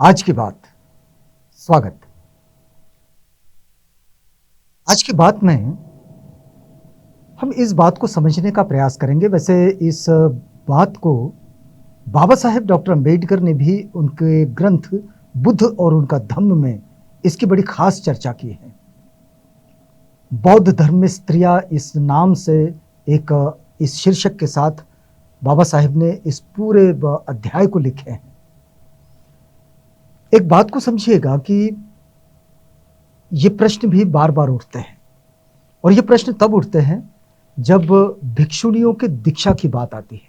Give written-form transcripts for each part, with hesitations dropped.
आज की बात। स्वागत। आज की बात में हम इस बात को समझने का प्रयास करेंगे। वैसे इस बात को बाबा साहेब डॉक्टर अंबेडकर ने भी उनके ग्रंथ बुद्ध और उनका धम्म में इसकी बड़ी खास चर्चा की है। बौद्ध धर्म में स्त्रियां इस नाम से इस शीर्षक के साथ बाबा साहेब ने इस पूरे अध्याय को लिखे हैं। एक बात को समझिएगा कि ये प्रश्न भी बार बार उठते हैं, और ये प्रश्न तब उठते हैं जब भिक्षुणियों की दीक्षा की बात आती है।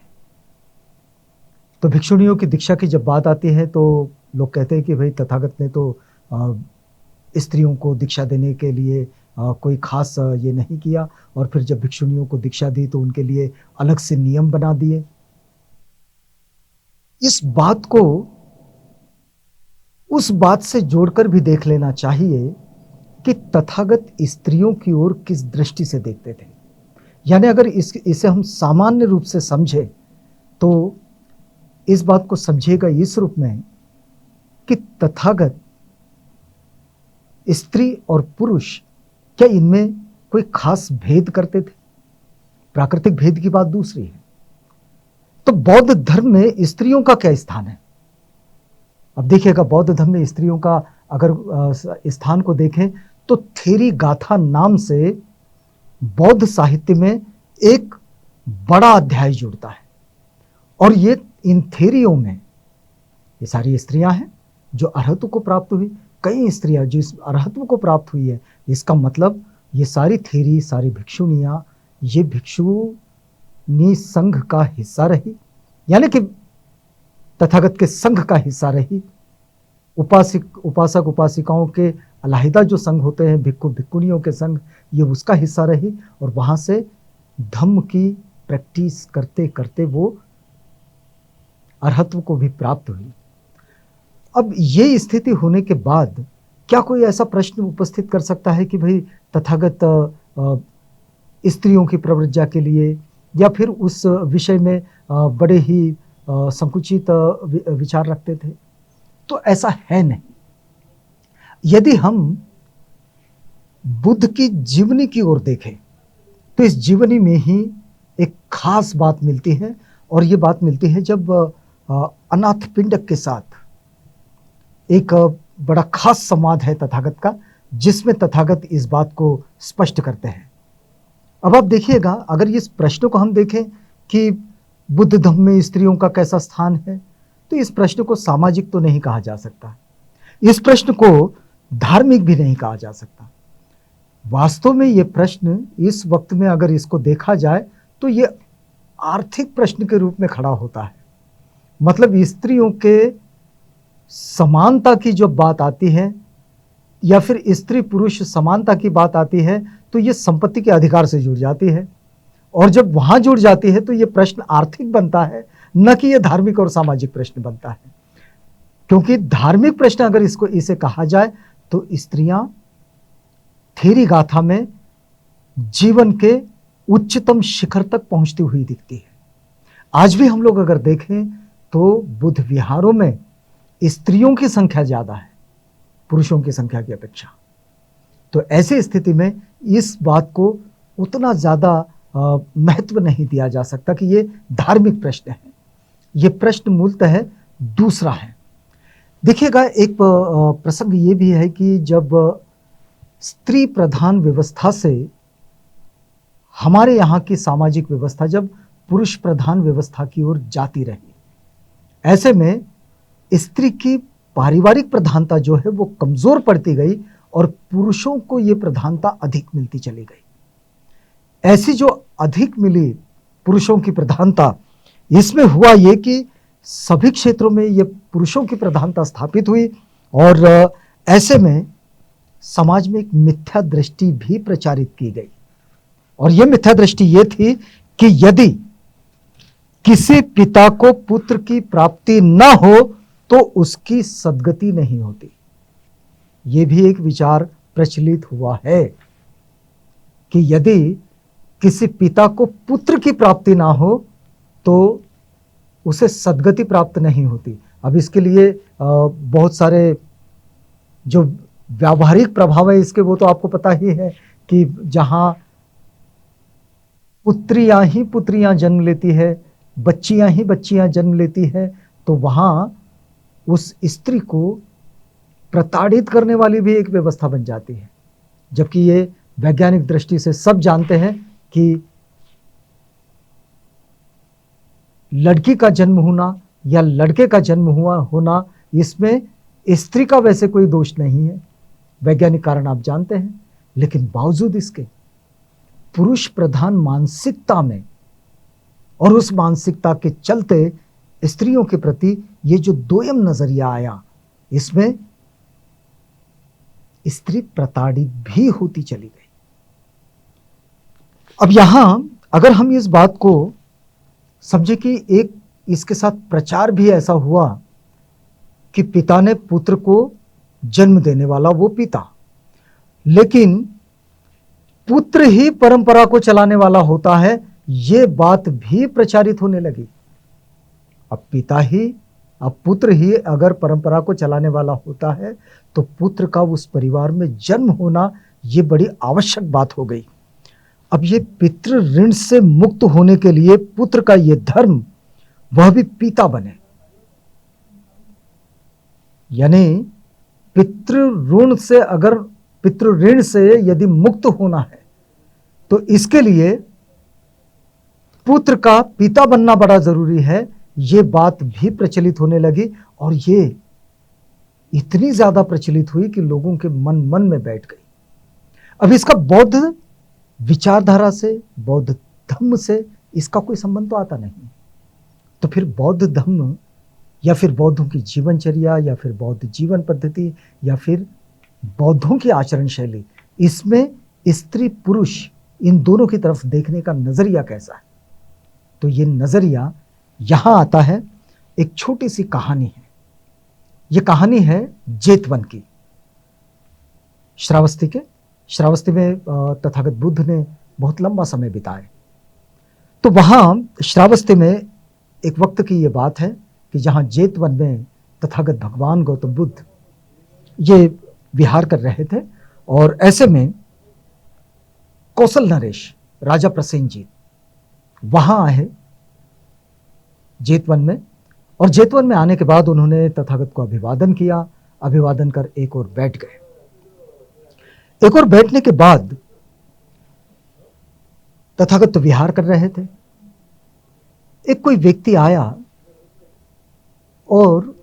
तो भिक्षुणियों की दीक्षा की जब बात आती है तो लोग कहते हैं कि भाई तथागत ने तो स्त्रियों को दीक्षा देने के लिए कोई खास ये नहीं किया, और फिर जब भिक्षुणियों को दीक्षा दी तो उनके लिए अलग से नियम बना दिए। इस बात को उस बात से जोड़कर भी देख लेना चाहिए कि तथागत स्त्रियों की ओर किस दृष्टि से देखते थे। यानी अगर इसे हम सामान्य रूप से समझे तो इस बात को समझेगा इस रूप में कि तथागत स्त्री और पुरुष क्या इनमें कोई खास भेद करते थे? प्राकृतिक भेद की बात दूसरी है। तो बौद्ध धर्म में स्त्रियों का क्या स्थान है? अब देखिएगा, बौद्ध धर्म में स्त्रियों का अगर स्थान को देखें तो थेरी गाथा नाम से बौद्ध साहित्य में एक बड़ा अध्याय जुड़ता है। और ये इन थेरियों में ये सारी स्त्रियां हैं जो अरहत्व को प्राप्त हुई। कई स्त्रियां जो इस अरहत्व को प्राप्त हुई है, इसका मतलब ये सारी थेरी, सारी भिक्षुणियां ये भिक्षुणी संघ का हिस्सा रही, यानी कि तथागत के संघ का हिस्सा रही। उपासक उपासिकाओं के अलहिदा जो संघ होते हैं, भिक्खु भिक्खुनियों के संघ, ये उसका हिस्सा रही। और वहां से धम्म की प्रैक्टिस करते करते वो अरहत्व को भी प्राप्त हुई। अब ये स्थिति होने के बाद क्या कोई ऐसा प्रश्न उपस्थित कर सकता है कि भाई तथागत स्त्रियों की प्रव्रज्या के लिए या फिर उस विषय में बड़े ही संकुचित विचार रखते थे? तो ऐसा है नहीं। यदि हम बुद्ध की जीवनी की ओर देखें तो इस जीवनी में ही एक खास बात मिलती है, और ये बात मिलती है जब अनाथ पिंडक के साथ एक बड़ा खास संवाद है तथागत का, जिसमें तथागत इस बात को स्पष्ट करते हैं। अब आप देखिएगा, अगर इस प्रश्न को हम देखें कि बुद्ध धर्म में स्त्रियों का कैसा स्थान है, तो इस प्रश्न को सामाजिक तो नहीं कहा जा सकता, इस प्रश्न को धार्मिक भी नहीं कहा जा सकता। वास्तव में ये प्रश्न इस वक्त में अगर इसको देखा जाए तो ये आर्थिक प्रश्न के रूप में खड़ा होता है। मतलब स्त्रियों के समानता की जब बात आती है या फिर स्त्री पुरुष समानता की बात आती है तो ये संपत्ति के अधिकार से जुड़ जाती है, और जब वहां जुड़ जाती है तो ये प्रश्न आर्थिक बनता है, न कि ये धार्मिक और सामाजिक प्रश्न बनता है। क्योंकि धार्मिक प्रश्न अगर इसे कहा जाए तो स्त्रियां थेरी गाथा में जीवन के उच्चतम शिखर तक पहुंचती हुई दिखती है। आज भी हम लोग अगर देखें तो बुद्ध विहारों में स्त्रियों की संख्या ज्यादा है पुरुषों की संख्या की अपेक्षा। तो ऐसी स्थिति में इस बात को उतना ज्यादा महत्व नहीं दिया जा सकता कि ये धार्मिक प्रश्न है। ये प्रश्न मूलतः दूसरा है। देखिएगा, एक प्रसंग ये भी है कि जब स्त्री प्रधान व्यवस्था से हमारे यहाँ की सामाजिक व्यवस्था जब पुरुष प्रधान व्यवस्था की ओर जाती रही, ऐसे में स्त्री की पारिवारिक प्रधानता जो है वो कमजोर पड़ती गई और पुरुषों को ये प्रधानता अधिक मिलती चली गई। ऐसी जो अधिक मिली पुरुषों की प्रधानता, इसमें हुआ ये कि सभी क्षेत्रों में ये पुरुषों की प्रधानता स्थापित हुई, और ऐसे में समाज में एक मिथ्या दृष्टि भी प्रचारित की गई। और यह मिथ्या दृष्टि ये थी कि यदि किसी पिता को पुत्र की प्राप्ति न हो तो उसकी सद्गति नहीं होती। यह भी एक विचार प्रचलित हुआ है कि यदि किसी पिता को पुत्र की प्राप्ति ना हो तो उसे सद्गति प्राप्त नहीं होती। अब इसके लिए बहुत सारे जो व्यावहारिक प्रभाव है इसके, वो तो आपको पता ही है कि जहां पुत्रियां ही पुत्रियां जन्म लेती है, बच्चियां ही बच्चियां जन्म लेती है, तो वहां उस स्त्री को प्रताड़ित करने वाली भी एक व्यवस्था बन जाती है। जबकि ये वैज्ञानिक दृष्टि से सब जानते हैं कि लड़की का जन्म होना या लड़के का जन्म होना, इसमें स्त्री का वैसे कोई दोष नहीं है, वैज्ञानिक कारण आप जानते हैं। लेकिन बावजूद इसके पुरुष प्रधान मानसिकता में और उस मानसिकता के चलते स्त्रियों के प्रति ये जो दोयम नजरिया आया, इसमें स्त्री प्रताड़ित भी होती चली गई। अब यहां अगर हम इस बात को समझे कि एक इसके साथ प्रचार भी ऐसा हुआ कि पिता ने पुत्र को जन्म देने वाला वो पिता, लेकिन पुत्र ही परंपरा को चलाने वाला होता है, ये बात भी प्रचारित होने लगी। अब पुत्र ही अगर परंपरा को चलाने वाला होता है तो पुत्र का उस परिवार में जन्म होना ये बड़ी आवश्यक बात हो गई। अब ये पितृ ऋण से मुक्त होने के लिए पुत्र का ये धर्म वह भी पिता बने, यानी पितृ ऋण से यदि मुक्त होना है तो इसके लिए पुत्र का पिता बनना बड़ा जरूरी है। ये बात भी प्रचलित होने लगी और ये इतनी ज्यादा प्रचलित हुई कि लोगों के मन मन में बैठ गई। अब इसका बौद्ध विचारधारा से, बौद्ध धर्म से इसका कोई संबंध तो आता नहीं। तो फिर बौद्ध धर्म या फिर बौद्धों की जीवनचर्या या फिर बौद्ध जीवन पद्धति या फिर बौद्धों की आचरण शैली, इसमें स्त्री पुरुष इन दोनों की तरफ देखने का नजरिया कैसा है? तो ये नजरिया यहां आता है। एक छोटी सी कहानी है, ये कहानी है जेतवन की। श्रावस्ती में तथागत बुद्ध ने बहुत लंबा समय बिताया। तो वहां श्रावस्ती में एक वक्त की ये बात है कि जहां जेतवन में तथागत भगवान गौतम बुद्ध ये विहार कर रहे थे, और ऐसे में कौशल नरेश राजा प्रसेनजीत वहां आए जेतवन में, और जेतवन में आने के बाद उन्होंने तथागत को अभिवादन किया। अभिवादन कर एक और बैठ गए। एक और बैठने के बाद तथागत तो विहार कर रहे थे। एक कोई व्यक्ति आया और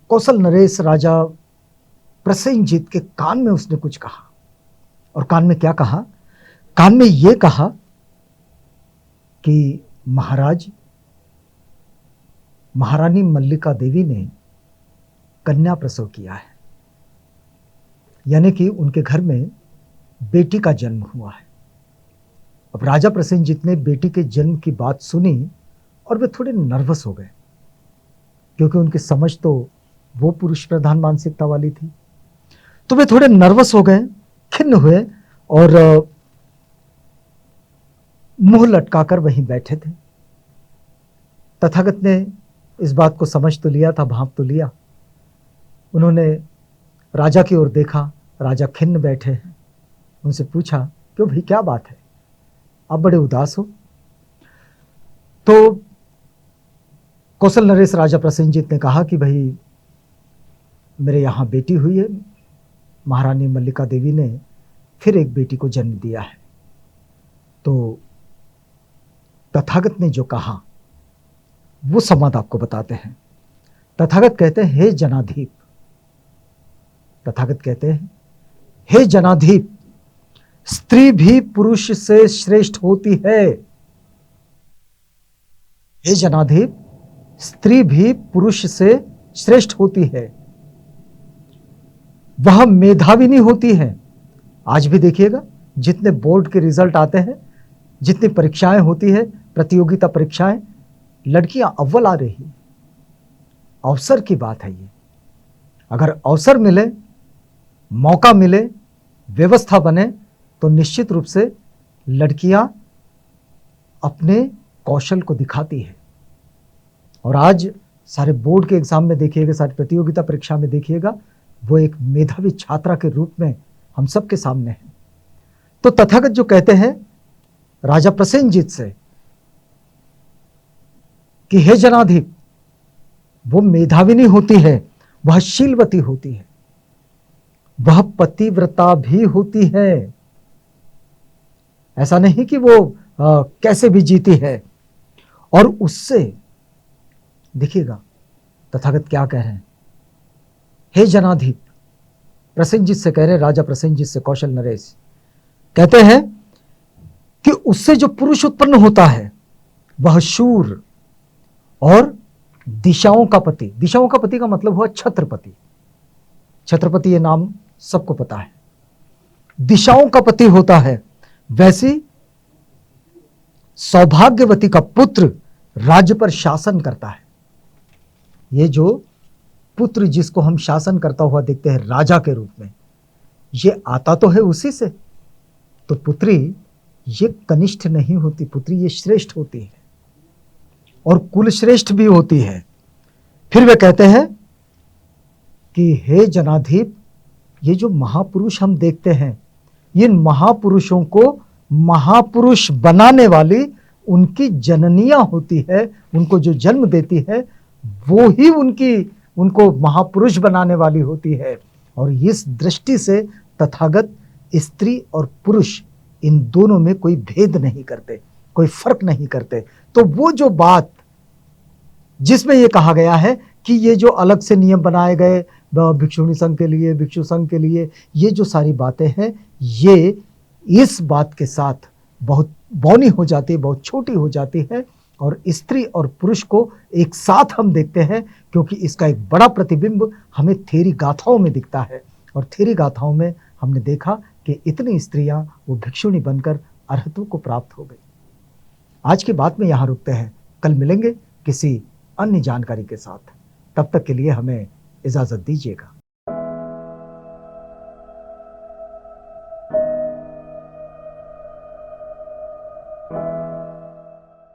कौशल नरेश राजा प्रसेनजीत के कान में उसने कुछ कहा। और कान में क्या कहा? कान में यह कहा कि महाराज, महारानी मल्लिका देवी ने कन्या प्रसव किया है, यानी कि उनके घर में बेटी का जन्म हुआ है। अब राजा प्रसेनजीत ने बेटी के जन्म की बात सुनी और वे थोड़े नर्वस हो गए, क्योंकि उनकी समझ तो वो पुरुष प्रधान मानसिकता वाली थी। तो वे थोड़े नर्वस हो गए, खिन्न हुए और मुंह लटकाकर वहीं बैठे थे। तथागत ने इस बात को समझ तो लिया था, भांप तो लिया। उन्होंने राजा की ओर देखा, राजा खिन्न बैठे हैं। उनसे पूछा, क्यों भाई, क्या बात है, आप बड़े उदास हो? तो कौशल नरेश राजा प्रसेनजीत ने कहा कि भाई, मेरे यहाँ बेटी हुई है, महारानी मल्लिका देवी ने फिर एक बेटी को जन्म दिया है। तो तथागत ने जो कहा वो संवाद आपको बताते हैं। तथागत कहते हैं, हे जनाधिप, तथागत कहते हैं, हे जनाधिप, स्त्री भी पुरुष से श्रेष्ठ होती है। हे जनाधिप, स्त्री भी पुरुष से श्रेष्ठ होती है। वह मेधाविनी होती है। आज भी देखिएगा, जितने बोर्ड के रिजल्ट आते हैं, जितनी परीक्षाएं होती है, प्रतियोगिता परीक्षाएं, लड़कियां अव्वल आ रही। अवसर की बात है ये। अगर अवसर मिले, मौका मिले, व्यवस्था बने, तो निश्चित रूप से लड़कियां अपने कौशल को दिखाती है। और आज सारे बोर्ड के एग्जाम में देखिएगा, सारी प्रतियोगिता परीक्षा में देखिएगा, वो एक मेधावी छात्रा के रूप में हम सबके सामने है। तो तथागत जो कहते हैं राजा प्रसेनजीत से कि हे जनाधिप, वो मेधाविनी होती है, वह शीलवती होती है, वह पतिव्रता भी होती है। ऐसा नहीं कि वो कैसे भी जीती है। और उससे देखिएगा तथागत क्या कह रहे हैं, हे जनाधिप, प्रसेनजीत से कह रहे हैं, राजा प्रसेनजीत से कौशल नरेश कहते हैं कि उससे जो पुरुष उत्पन्न होता है वह शूर और दिशाओं का पति। दिशाओं का पति का मतलब हुआ छत्रपति। छत्रपति ये नाम सबको पता है, दिशाओं का पति होता है। वैसी सौभाग्यवती का पुत्र राज्य पर शासन करता है। ये जो पुत्र जिसको हम शासन करता हुआ देखते हैं राजा के रूप में, ये आता तो है उसी से। तो पुत्री ये कनिष्ठ नहीं होती, पुत्री ये श्रेष्ठ होती है और कुल श्रेष्ठ भी होती है। फिर वे कहते हैं कि हे जनाधिप, ये जो महापुरुष हम देखते हैं, ये महापुरुषों को महापुरुष बनाने वाली उनकी जननियां होती है, उनको जो जन्म देती है वो ही उनको महापुरुष बनाने वाली होती है। और इस दृष्टि से तथागत स्त्री और पुरुष इन दोनों में कोई भेद नहीं करते, कोई फर्क नहीं करते। तो वो जो बात जिसमें ये कहा गया है कि ये जो अलग से नियम बनाए गए भिक्षुणी संघ के लिए, भिक्षु संघ के लिए, ये जो सारी बातें हैं, ये इस बात के साथ बहुत बौनी हो जाती है, बहुत छोटी हो जाती है। और स्त्री और पुरुष को एक साथ हम देखते हैं क्योंकि इसका एक बड़ा प्रतिबिंब हमें थेरी गाथाओं में दिखता है। और थेरी गाथाओं में हमने देखा कि इतनी स्त्रियां वो भिक्षुणी बनकर अर्हतों को प्राप्त हो गई। आज की बात में यहाँ रुकते हैं, कल मिलेंगे किसी अन्य जानकारी के साथ। तब तक के लिए हमें इजाज़त दीजिएगा।